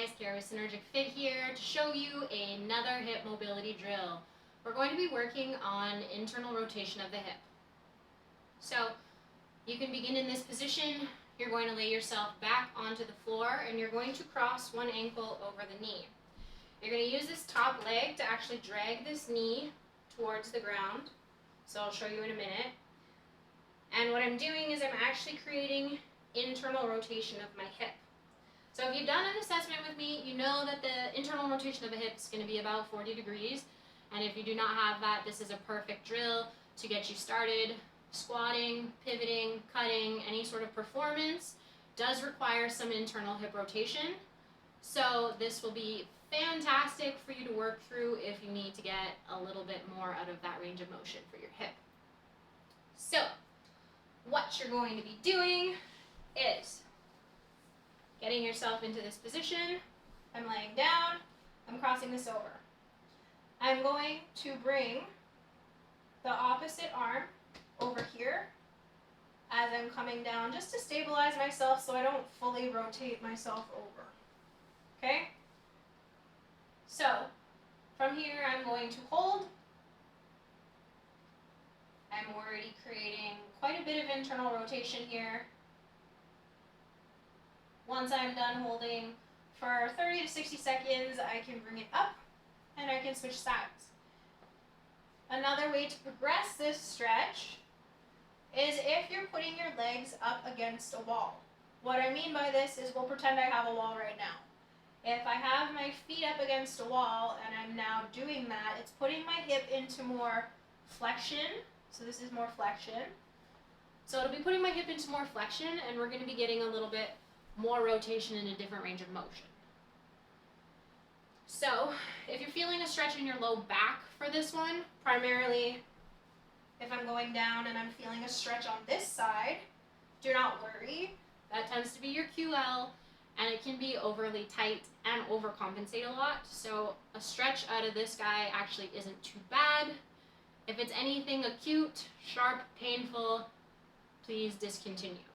guys, Kara with Synergic Fit here to show you another hip mobility drill. We're going to be working on internal rotation of the hip. So you can begin in this position. You're going to lay yourself back onto the floor and you're going to cross one ankle over the knee. You're going to use this top leg to actually drag this knee towards the ground. So I'll show you in a minute. And what I'm doing is I'm actually creating internal rotation of my hip. So if you've done an assessment with me, you know that the internal rotation of the hip is going to be about 40 degrees. And if you do not have that, this is a perfect drill to get you started. Squatting, pivoting, cutting, any sort of performance does require some internal hip rotation. So this will be fantastic for you to work through if you need to get a little bit more out of that range of motion for your hip. So what you're going to be doing is getting yourself into this position. I'm laying down, I'm crossing this over. I'm going to bring the opposite arm over here as I'm coming down just to stabilize myself so I don't fully rotate myself over. Okay? So from here I'm going to hold. I'm already creating quite a bit of internal rotation here. Once I'm done holding for 30 to 60 seconds, I can bring it up and I can switch sides. Another way to progress this stretch is if you're putting your legs up against a wall. What I mean by this is we'll pretend I have a wall right now. If I have my feet up against a wall and I'm now doing that, it's putting my hip into more flexion. So this is more flexion. So it'll be putting my hip into more flexion and we're going to be getting a little bit more rotation in a different range of motion. So if you're feeling a stretch in your low back for this one, primarily if I'm going down and I'm feeling a stretch on this side, do not worry. That tends to be your QL and it can be overly tight and overcompensate a lot. So a stretch out of this guy actually isn't too bad. If it's anything acute, sharp, painful, please discontinue.